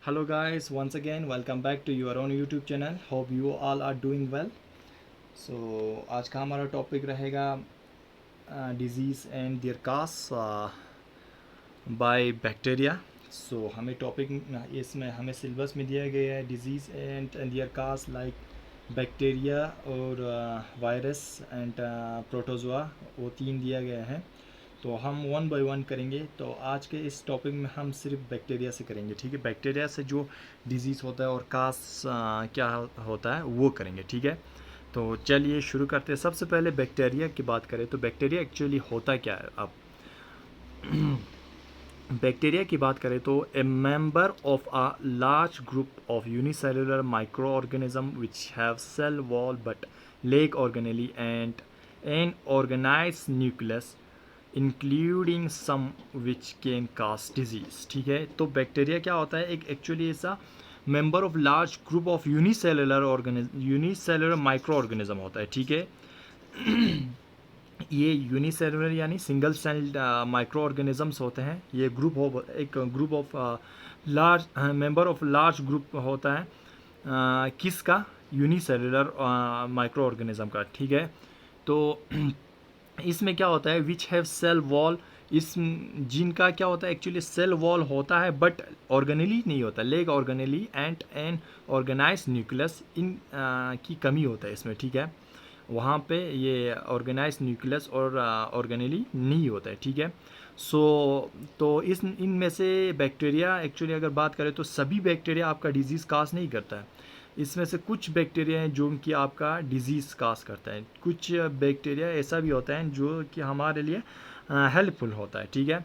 Hello guys, once again welcome back to your own YouTube channel. Hope you all are doing well. So आज का हमारा topic रहेगा disease and their cause by bacteria. So हमें topic इसमें हमें syllabus में दिया गया है disease and their cause like bacteria और वायरस एंड प्रोटोजोआ, वो तीन दिया गया है. तो हम वन बाय वन करेंगे. तो आज के इस टॉपिक में हम सिर्फ बैक्टीरिया से करेंगे, ठीक है. बैक्टीरिया से जो डिजीज़ होता है और कास क्या होता है वो करेंगे, ठीक है. तो चलिए शुरू करते हैं. सबसे पहले बैक्टीरिया की बात करें तो बैक्टीरिया एक्चुअली होता क्या है. अब बैक्टीरिया की बात करें तो a member of a large group of unicellular microorganism which have cell wall but lack organelle and an organised nucleus including some which can cause disease, ठीक है. तो बैक्टीरिया क्या होता है, एक एक्चुअली ऐसा member of large group of unicellular micro organism होता है, ठीक है. ये यूनिसेलुलर यानी सिंगल सेल्ड माइक्रो ऑर्गेनिजम्स होते हैं. ये एक group of large member of large group होता है. किसका? यूनिसेलुलर माइक्रो ऑर्गेनिज्म का, ठीक है. तो इसमें क्या होता है, विच हैव सेल वॉल, इस जिनका क्या होता है एक्चुअली सेल वॉल होता है बट ऑर्गेनली नहीं होता, lack organelle and an organise nucleus, इन की कमी होता है इसमें, ठीक है. वहाँ पे ये ऑर्गेनाइज न्यूक्लियस और ऑर्गेनली नहीं होता है, ठीक है. तो इनमें से बैक्टीरिया एक्चुअली अगर बात करें तो सभी बैक्टीरिया आपका डिजीज़ काज नहीं करता है. इसमें से कुछ बैक्टीरिया हैं जो कि आपका डिजीज़ काज करता है. कुछ बैक्टीरिया ऐसा भी होता है जो कि हमारे लिए हेल्पफुल होता है, ठीक है.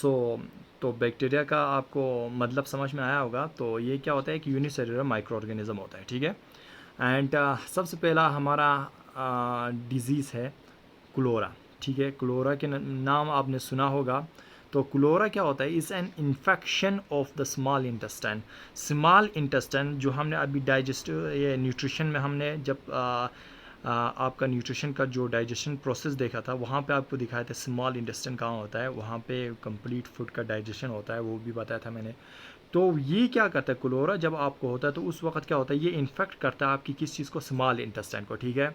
तो बैक्टीरिया का आपको मतलब समझ में आया होगा. तो ये क्या होता है, एक यूनिसेलुलर माइक्रो ऑर्गेनिज्म होता है, ठीक है. एंड सबसे पहला हमारा डिज़ीज़ है क्लोरा, ठीक है. क्लोरा के नाम आपने सुना होगा. तो क्लोरा क्या होता है, is an infection of the small intestine. Small intestine जो हमने अभी डाइजेस्टिव ये न्यूट्रिशन में हमने जब आपका न्यूट्रिशन का जो डाइजेशन प्रोसेस देखा था वहाँ पे आपको दिखाया था स्मॉल इंटेस्टाइन कहाँ होता है, वहाँ पे कंप्लीट फूड का डाइजेशन होता है, वो भी बताया था मैंने. तो ये क्या करता है क्लोरा, जब आपको होता है तो उस वक्त क्या होता है, ये इन्फेक्ट करता है आपकी किस चीज़ को, स्मॉल इंटेस्टाइन को, ठीक है.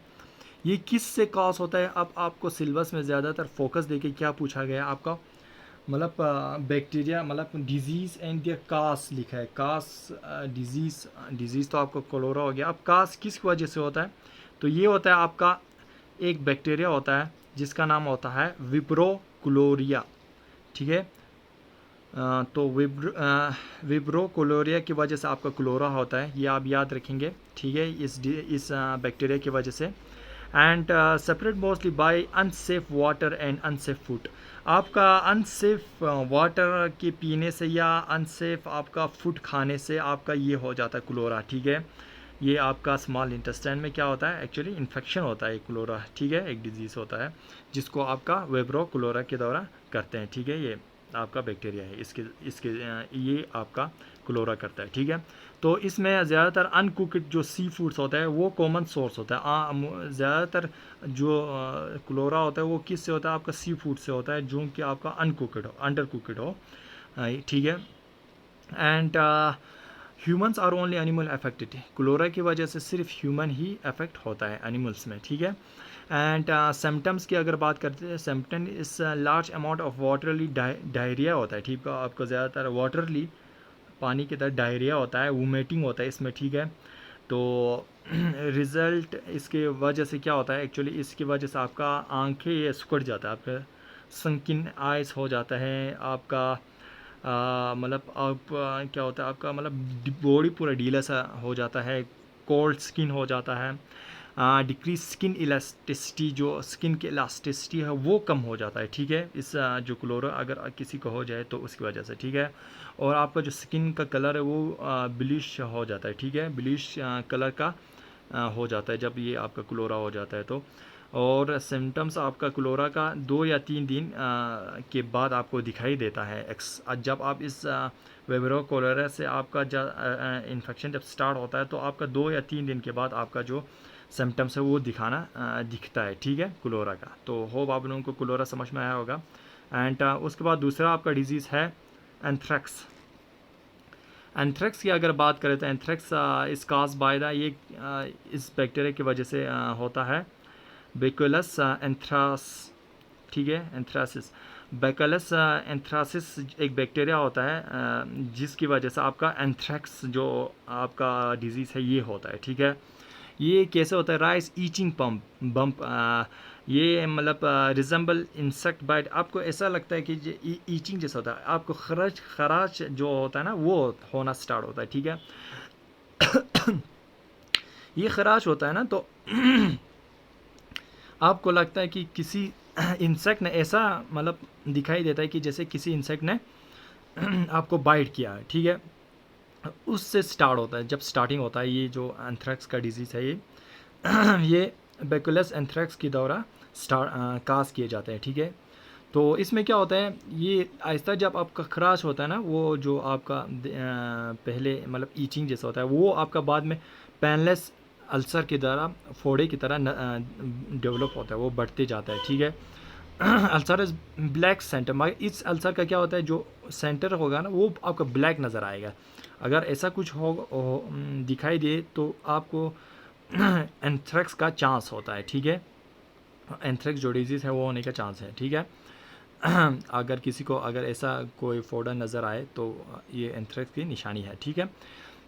ये किस से कॉज होता है, अब आपको सिलेबस में ज़्यादातर फोकस देके क्या पूछा गया आपका, मतलब बैक्टीरिया मतलब डिजीज़ एंड देयर कास लिखा है. कास डिजीज़ तो आपको क्लोरा हो गया. अब कास किस वजह से होता है, तो ये होता है आपका एक बैक्टीरिया होता है जिसका नाम होता है विब्रो क्लोरिया, ठीक है. तो विब्रो क्लोरिया की वजह से आपका क्लोरा होता है, ये आप याद रखेंगे, ठीक है, इस बैक्टीरिया की वजह से. And separate mostly bye unsafe water and unsafe food. आपका अनसेफ वाटर के पीने से या अनसेफ आपका फूड खाने से आपका ये हो जाता है क्लोरा, ठीक है. ये आपका स्मॉल इंटेस्टाइन में क्या होता है एक्चुअली इन्फेक्शन होता है क्लोरा, ठीक है, एक डिजीज़ होता है जिसको आपका वेब्रो क्लोरा के द्वारा करते हैं, ठीक है. ये आपका बैक्टीरिया है, इसके इसके ये आपका क्लोरा करता है, ठीक है. तो इसमें ज़्यादातर अनकुकड जो सी फूड्स होता है वो कॉमन सोर्स होता है. ज़्यादातर जो क्लोरा होता है वो किस से होता है, आपका सी फूड से होता है जो कि आपका अनकुकड हो, अंडर कुकड हो, ठीक है. And humans are only animal affected. Cholera की वजह से सिर्फ ह्यूमन ही अफेक्ट होता है एनिमल्स में, ठीक है. एंड सिम्टम्स की अगर बात करते हैं, सिम्टम इस लार्ज अमाउंट ऑफ वाटरली डायरिया होता है, ठीक है. आपको ज़्यादातर वाटरली पानी की तरह डायरिया होता है, वोमिटिंग होता है इसमें, ठीक है. तो रिज़ल्ट इसके वजह से क्या होता है एक्चुअली, इसकी वजह से आपका आंखें ये सिकुड़ जाता है, आपका संकिन आइज हो जाता है आपका, मतलब आप क्या होता है आपका मतलब बॉडी पूरा ढीला सा हो जाता है, कोल्ड स्किन हो जाता है, डिक्रीज स्किन इलास्टिसिटी, जो स्किन की इलास्टिसिटी है वो कम हो जाता है, ठीक है. इस जो क्लोरा अगर किसी को हो जाए तो उसकी वजह से, ठीक है. और आपका जो स्किन का कलर है वो ब्लिश हो जाता है, ठीक है, ब्लिश कलर का हो जाता है जब ये आपका क्लोरा हो जाता है तो. और सिम्टम्स आपका क्लोरा का 2 या 3 दिन के बाद आपको दिखाई देता है. जब आप इस वेबरो कोलेरा से आपका इन्फेक्शन जब स्टार्ट होता है तो आपका 2 या 3 दिन के बाद आपका जो सिम्टम्स है वो दिखता है, ठीक है, क्लोरा का. तो होप आप लोगों को क्लोरा समझ में आया होगा. एंड उसके बाद दूसरा आपका डिजीज़ है एंथ्रेक्स. एंथ्रेक्स की अगर बात करें तो एंथ्रेक्स इस काज बाय द ये इस बैक्टीरिया की वजह से होता है बेकुलस एंथ्रास, ठीक है, एंथ्रासिस। बैकुलस एंथ्रासिस एक बैक्टीरिया होता है जिसकी वजह से आपका एंथ्रेक्स जो आपका डिजीज़ है ये होता है, ठीक है। ये कैसे होता है, राइस ईचिंग पम्प बम्प, ये मतलब रिजेंबल इंसेक्ट बाइट, आपको ऐसा लगता है कि ईचिंग जैसा होता है, आपको खराश खराश जो होता है ना वो होना स्टार्ट होता है, ठीक है। ये खराश होता है ना तो आपको लगता है कि किसी इंसेक्ट ने ऐसा मतलब दिखाई देता है कि जैसे किसी इंसेक्ट ने आपको बाइट किया है, ठीक है। उससे स्टार्ट होता है, जब स्टार्टिंग होता है ये जो एंथ्रेक्स का डिजीज़ है ये बैकुलस एंथ्रेक्स के दौरा काज किए जाते हैं, ठीक है। तो इसमें क्या होता है, ये आहिस्ता जब आपका खराश होता है ना वो जो आपका पहले मतलब ईचिंग जैसा होता है वो आपका बाद में पेनलेस अल्सर की तरह फोड़े की तरह डेवलप होता है, वो बढ़ते जाता है, ठीक है। अल्सर इज ब्लैक सेंटर, मगर इस अल्सर का क्या होता है जो सेंटर होगा ना वो आपका ब्लैक नज़र आएगा। अगर ऐसा कुछ दिखाई दे तो आपको एंथ्रेक्स का चांस होता है, ठीक है। एंथ्रेक्स जो डिजीज़ है वो होने का चांस है, ठीक है। अगर किसी को अगर ऐसा कोई फोड़ा नज़र आए तो ये एंथ्रेक्स की निशानी है, ठीक है।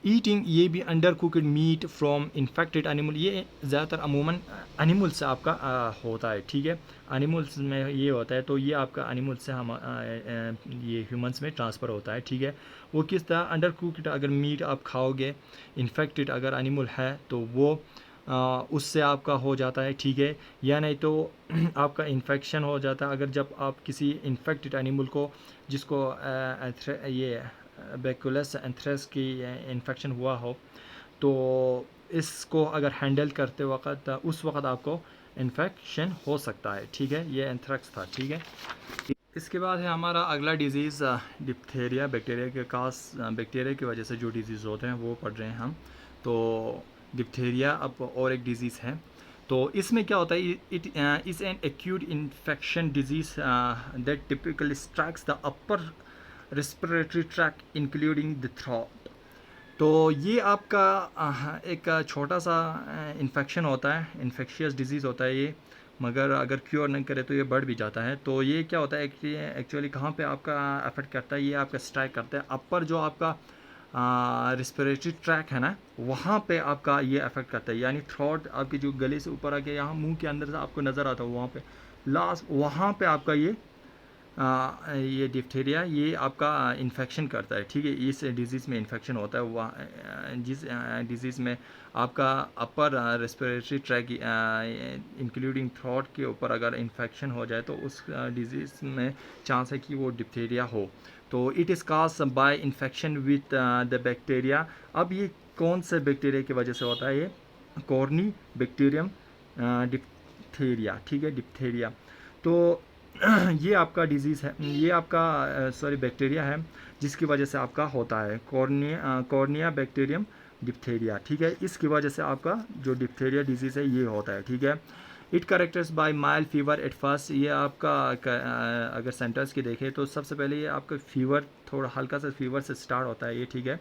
ईटिंग, ये भी undercooked meat from infected animal, ये ज़्यादातर अमूमन एनिमल से आपका होता है, ठीक है। एनिमल्स में ये होता है तो ये आपका एनिमल से हम ये ह्यूमंस में ट्रांसफ़र होता है, ठीक है। वो किस तरह, अंडर कुकड अगर मीट आप खाओगे, इन्फेक्टेड अगर एनिमल है तो वो उससे आपका हो जाता है, ठीक है। या नहीं तो आपका इन्फेक्शन हो जाता है अगर जब आप किसी इन्फेक्टेड एनिमल को जिसको ये बैकुलस एंथ्रेक्स की इन्फेक्शन हुआ हो तो इसको अगर हैंडल करते वक्त उस वक्त आपको इन्फेक्शन हो सकता है, ठीक है। ये एंथ्रेक्स था, ठीक है। इसके बाद है हमारा अगला डिज़ीज़ डिप्थेरिया, बैक्टीरिया के कास बैक्टीरिया की वजह से जो डिज़ीज़ होते हैं वो पढ़ रहे हैं हम। तो डिप्थेरिया अब और एक डिज़ीज़ है, तो इसमें क्या होता है, it is an acute infection disease that typically strikes the upper respiratory tract including the throat. तो ये आपका एक छोटा सा इन्फेक्शन होता है, इन्फेक्शियस डिजीज़ होता है ये, मगर अगर क्योर नहीं करे तो ये बढ़ भी जाता है। तो ये क्या होता है एक्चुअली कहाँ पे आपका अफेक्ट करता है, ये आपका स्ट्राइक करता है अपर जो आपका रिस्पिरेटरी ट्रैक है ना वहाँ पे आपका ये अफेक्ट करता है, यानी थ्रोट आपके जो गले से ऊपर आके यहाँ मुंह के अंदर से आपको नज़र आता है वहाँ पे लास्ट, वहाँ पे आपका ये डिप्थेरिया ये आपका इन्फेक्शन करता है, ठीक है। इस डिज़ीज़ में इन्फेक्शन होता है वहाँ जिस डिज़ीज़ में आपका upper respiratory tract including throat के ऊपर अगर इन्फेक्शन हो जाए तो उस डिज़ीज़ में चांस है कि वो डिप्थेरिया हो। तो it is cause by infection with the bacteria. अब ये कौन से बैक्टीरिया की वजह से होता है, ये कॉर्नी बैक्टीरियम डिप्थेरिया, ठीक है, डिप्थेरिया। तो ये आपका डिज़ीज़ है, ये आपका सॉरी बैक्टीरिया है जिसकी वजह से आपका होता है कॉर्निया बैक्टीरियम डिप्थेरिया, ठीक है। इसकी वजह से आपका जो डिप्थेरिया डिजीज़ है ये होता है, ठीक है। It characters by mild fever at first, ये आपका अगर सेंटर्स की देखें तो सबसे पहले ये आपका फीवर थोड़ा हल्का सा फीवर से स्टार्ट होता है ये, ठीक है।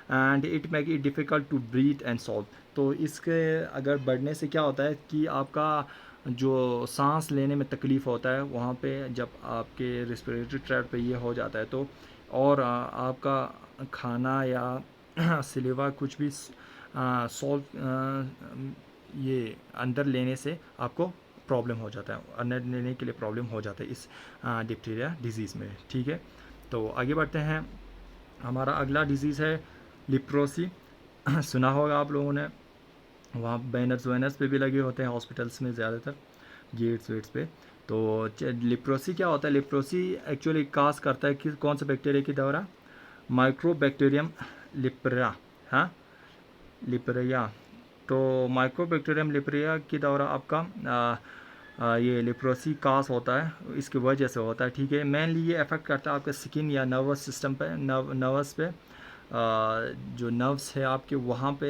And it make it difficult to breathe and solve. तो इसके अगर बढ़ने से क्या होता है कि आपका जो सांस लेने में तकलीफ़ होता है वहाँ पे जब आपके रेस्पिरेटरी ट्रैक्ट पे ये हो जाता है तो और आपका खाना या सिलेवा कुछ भी सॉल्व ये अंदर लेने से आपको प्रॉब्लम हो जाता है, अंदर लेने के लिए प्रॉब्लम हो जाता है इस डिप्थीरिया डिजीज़ में, ठीक है। तो आगे बढ़ते हैं, हमारा अगला डिज़ीज़ है लिप्रोसी। सुना होगा आप लोगों ने, वहाँ बैनर्स वैनर्स पे भी लगे होते हैं हॉस्पिटल्स में ज़्यादातर, गेट्स वेट्स पे। तो लिप्रोसी क्या होता है, लिप्रोसी एक्चुअली काज करता है कि कौन से बैक्टीरिया की द्वारा, माइक्रोबैक्टीरियम लिप्रा, हाँ लिप्रिया। तो माइक्रोबैक्टीरियम लिप्रिया की द्वारा आपका ये लिप्रोसी कास होता है, इसकी वजह से होता है, ठीक है। मेनली ये अफेक्ट करता है आपके स्किन या नर्वस सिस्टम पे, नर्वस पे, जो नर्व्स है आपके वहाँ पे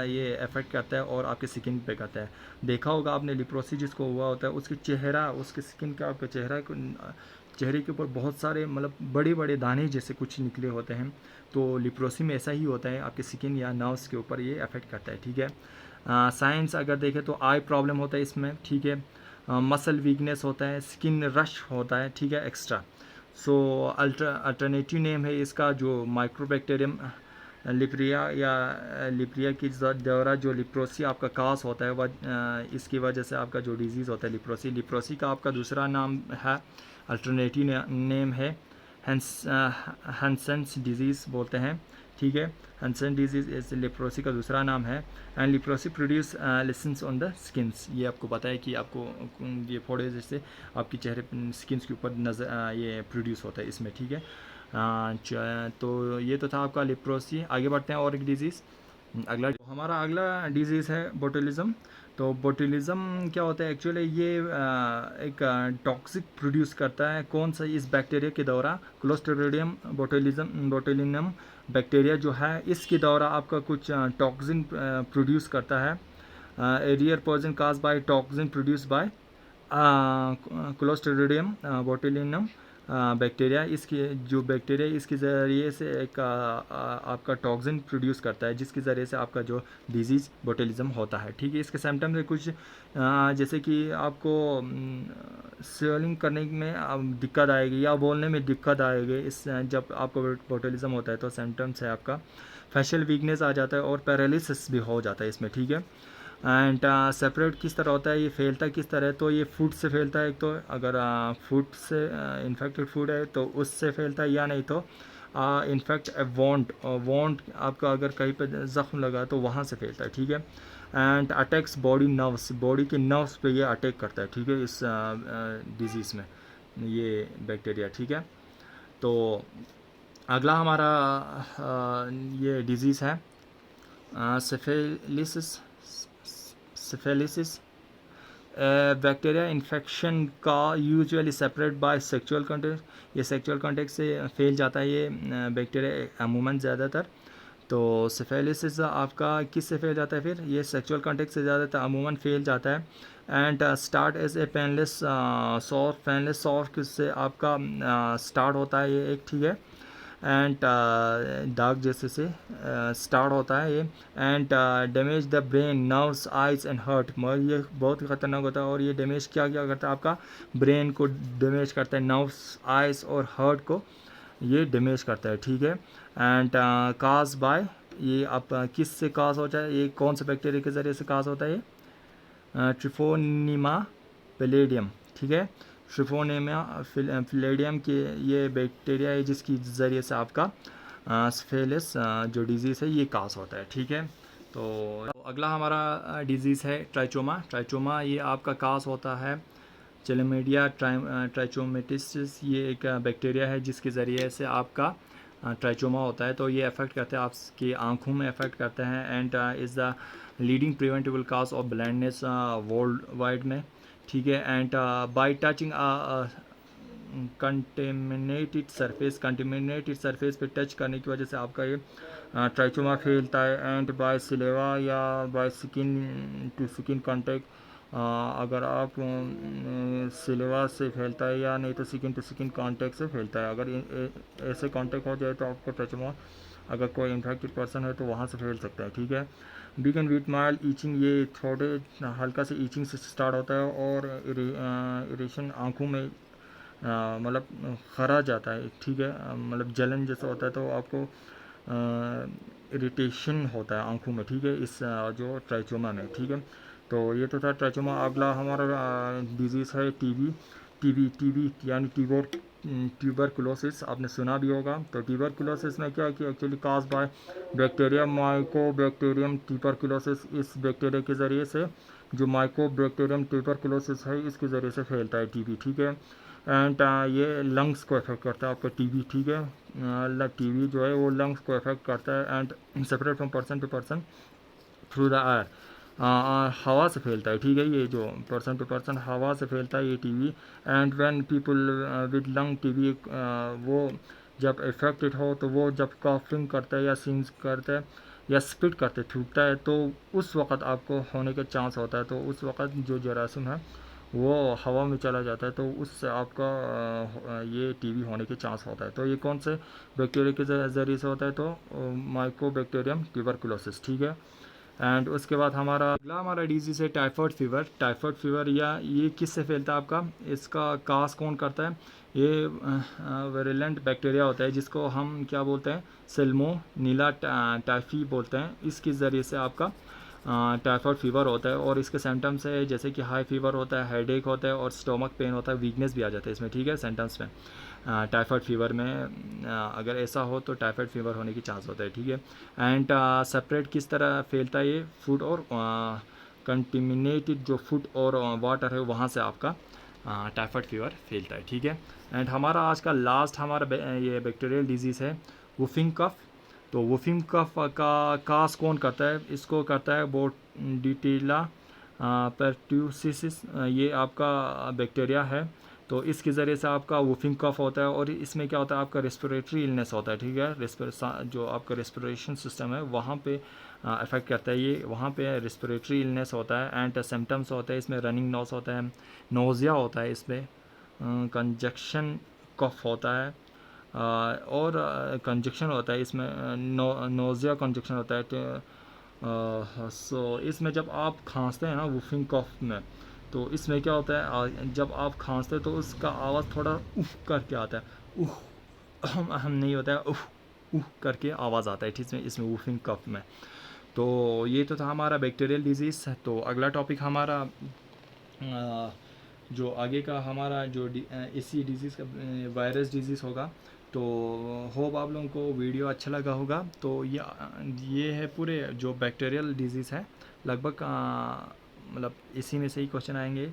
ये अफेक्ट करता है और आपके स्किन पे करता है। देखा होगा आपने लिप्रोसी जिसको हुआ होता है उसके चेहरा, उसके स्किन का आपका चेहरे के ऊपर बहुत सारे मतलब बड़े बड़े दाने जैसे कुछ निकले होते हैं, तो लिप्रोसी में ऐसा ही होता है, आपके स्किन या नर्व्स के ऊपर ये अफेक्ट करता है, ठीक है। साइंस अगर देखें तो आई प्रॉब्लम होता है इसमें, ठीक है, मसल वीकनेस होता है, स्किन रश होता है, ठीक है, एक्स्ट्रा। सो अल्टरनेटिव नेम है इसका जो माइक्रोबैक्टीरियम लिप्रिया या लिप्रिया की दौरा जो लिप्रोसी आपका कास होता है वह इसकी वजह से आपका जो डिजीज़ होता है लिप्रोसी, लिप्रोसी का आपका दूसरा नाम है, अल्टरनेटिव नेम है हंसेंस डिजीज़ बोलते हैं, ठीक है। हंसन डिजीज़ इस लिप्रोसी का दूसरा नाम है। And leprosy produce lessons on the skins, ये आपको पता है कि आपको ये फोड़े जैसे आपके चेहरे स्किन्स के ऊपर नज़र ये प्रोड्यूस होता है इसमें, ठीक है। तो ये तो था आपका लिप्रोसी। आगे बढ़ते हैं और एक डिजीज़, अगला हमारा अगला डिजीज़ है बोटुलिज्म। तो बोटुलिज्म क्या होता है एक्चुअली, ये एक टॉक्सिक प्रोड्यूस करता है, कौन सा, इस बैक्टीरिया के द्वारा क्लोस्ट्रिडियम बोटुलिनम बैक्टीरिया जो है इसके द्वारा आपका कुछ टॉक्सिन प्रोड्यूस करता है। A rare poison cause by toxin produce by clostridium botulinum bacteria, इसकी जो बैक्टीरिया इसके ज़रिए से एक आपका टॉक्सिन प्रोड्यूस करता है जिसके ज़रिए से आपका जो डिजीज़ बोटुलिज्म होता है, ठीक है। इसके सिम्टम्स में कुछ जैसे कि आपको स्वेलिंग करने में दिक्कत आएगी या बोलने में दिक्कत आएगी, इस जब आपको बोटुलिज्म होता है तो सिम्टम्स है आपका फेशियल वीकनेस आ जाता है और पैरालिसिस भी हो जाता है इसमें, ठीक है। एंड सेपरेट किस तरह होता है, ये फैलता किस तरह है, तो ये फूड से फैलता है, एक तो अगर फूड से इन्फेक्टेड फूड है तो उससे फैलता है, या नहीं तो इनफेक्ट वॉन्ट आपका अगर कहीं पे ज़ख्म लगा तो वहाँ से फैलता है, ठीक है। And attacks body nerves, body के नर्व्स पे ये अटैक करता है, ठीक है, इस डिजीज़ में ये बैक्टीरिया, ठीक है। तो अगला हमारा ये डिज़ीज़ है सिफिलिसिस। बैक्टीरिया इन्फेक्शन का usually separate by sexual contact, ये सेक्सुअल कॉन्टेक्ट से फैल जाता है ये बैक्टीरिया अमूमन ज़्यादातर। तो सिफिलिसिस आपका किस से फैल जाता है, फिर ये सेक्सुअल कॉन्टेक्ट से ज़्यादातर अमूमन फैल जाता है। And start as a painless sore किससे आपका स्टार्ट होता है ये एक, ठीक है। एंड दाग जैसे से स्टार्ट होता है ये। And damage the brain nerves eyes and heart, मगर ये बहुत ही ख़तरनाक होता है और ये डैमेज क्या क्या करता है, आपका ब्रेन को डैमेज करता है, नर्व्स आइज और हार्ट को ये डैमेज करता है, ठीक है। एंड काज बाय, ये आप किस से काज होता है, ये कौन से बैक्टीरिया के ज़रिए से काज होता है, ये ट्रिफोनिमा पैलेडियम, ठीक है। ट्रिफोनेमिया फिलेडियम के ये बैक्टीरिया है जिसकी ज़रिए से आपका सिफिलिस जो डिज़ीज़ है ये कास होता है, ठीक है। तो अगला हमारा डिज़ीज़ है ट्राइचोमा। ट्राइचोमा ये आपका कास होता है चैलामिडिया ट्राइचोमेटिस, ये एक बैक्टीरिया है जिसके ज़रिए से आपका ट्राइचोमा होता है, तो ये अफेक्ट करते हैं आपकी आँखों में अफेक्ट करते हैं। And is the leading preventable cause of blindness world wide में, ठीक है। And bye touching contaminated surface पे टच करने की वजह से आपका ये ट्राइचोमा फैलता है। एंड बाय सिलेवा या by skin to skin contact, अगर आप सिलेवा से फैलता है या नहीं तो स्किन टू स्किन कॉन्टेक्ट से फैलता है, अगर ऐसे कॉन्टेक्ट हो जाए तो आपको ट्राइचोमा, अगर कोई इन्फेक्टेड पर्सन है तो वहाँ से फैल सकता है, ठीक है। बिगन विथ माइल्ड ईचिंग, ये थोड़े हल्का से ईचिंग से स्टार्ट होता है और इरेशन आँखों में मतलब खरा जाता है, ठीक है, मतलब जलन जैसा होता है, तो आपको इरिटेशन होता है आँखों में, ठीक है, इस जो ट्राइचोमा में, ठीक है। तो ये तो था ट्राइचोमा। अगला हमारा डिजीज़ है टीबी यानी ट्यूबरकुलोसिस, आपने सुना भी होगा। तो ट्यूबरकुलोसिस में क्या है कि actually cause by bacteria Mycobacterium tuberculosis, इस बैक्टीरिया के ज़रिए से जो माइकोबैक्टीरियम ट्यूबरकुलोसिस है इसके ज़रिए से फैलता है टीबी, ठीक है। एंड ये लंग्स को अफेक्ट करता है आपका टीबी, ठीक है। टीबी जो है वो लंग्स को अफेक्ट करता है and separate from person to person through the air, हवा से फैलता है, ठीक है। ये जो पर्सन टू पर्सन हवा से फैलता है ये TB. And when people with lung TB, वो जब इफेक्टेड हो तो वो जब कॉफिंग करता है या सींस करता है या स्पिट करते थूकता है तो उस वक़्त आपको होने का चांस होता है। तो उस वक़्त जो जरासीम है वो हवा में चला जाता है, तो उससे आपका ये टीबी होने के चांस होता है। तो ये कौन से बैक्टीरिया के ज़रिए से होता है? तो माइकोबैक्टीरियम ट्यूबरकुलोसिस, ठीक है। एंड उसके बाद अगला हमारा डिजीज़ है टाइफाइड फीवर। टाइफाइड फीवर या ये किससे फैलता है आपका? इसका कास कौन करता है? ये वेरिलेंट बैक्टीरिया होता है जिसको हम क्या बोलते हैं? सेल्मोनेला टाइफी बोलते हैं। इसके ज़रिए से आपका टाइफाइड फीवर होता है, और इसके सिम्टम्स है जैसे कि हाई फीवर होता है, हेडेक होता है, और स्टोमक पेन होता है, वीकनेस भी आ जाता है इसमें, ठीक है, सिम्टम्स में। टाइफाइड फीवर में अगर ऐसा हो तो टाइफाइड फीवर होने की चांस होता है, ठीक है। एंड सेपरेट किस तरह फैलता है ये? फूड और कंटिमिनेटेड जो फूड और वाटर है वहाँ से आपका टाइफाइड फीवर फैलता है, ठीक है। एंड हमारा आज का लास्ट ये बैक्टीरियल डिजीज़ है वुफिंग कफ। तो वुफिंग कफ का कास कौन करता है? इसको करता है बोर्डिटेला परट्यूसिस, ये आपका बैक्टीरिया है। तो इसके ज़रिए से आपका वुफिंग कफ होता है, और इसमें क्या होता है? आपका रेस्पिरेटरी इलनेस होता है, ठीक है। जो आपका रेस्पिरेशन सिस्टम है वहाँ पे अफेक्ट करता है ये, वहाँ पे रेस्पिरेटरी इलनेस होता है। एंड सिम्टम्स होता है इसमें रनिंग नोज होता है, नोज़िया होता है इसमें, कंजक्शन कफ होता है, और कंजक्शन होता है इसमें, नोज़िया कंजक्शन होता है। तो सो इसमें जब आप खांसते हैं ना वुफिंग कफ में, तो इसमें क्या होता है? जब आप खांसते हैं तो उसका आवाज़ थोड़ा उफ करके आता है, उफ अहम नहीं होता है, उफ उफ करके आवाज़ आता है, ठीक है, इसमें वुफिंग कफ में। तो ये तो था हमारा बैक्टीरियल डिजीज़। तो अगला टॉपिक हमारा जो आगे का हमारा जो इसी डिज़ीज़ का वायरस डिज़ीज़ होगा। तो होप आप लोगों को वीडियो अच्छा लगा होगा। तो ये है पूरे जो बैक्टीरियल डिज़ीज़ है, लगभग मतलब इसी में से ही क्वेश्चन आएंगे,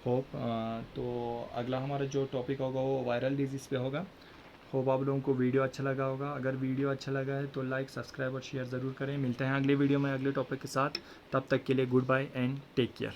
होप। तो अगला हमारा जो टॉपिक होगा वो वायरल डिजीज़ पे होगा। होप आप लोगों को वीडियो अच्छा लगा होगा। अगर वीडियो अच्छा लगा है तो लाइक, सब्सक्राइब और शेयर ज़रूर करें। मिलते हैं अगले वीडियो में अगले टॉपिक के साथ। तब तक के लिए goodbye and take care.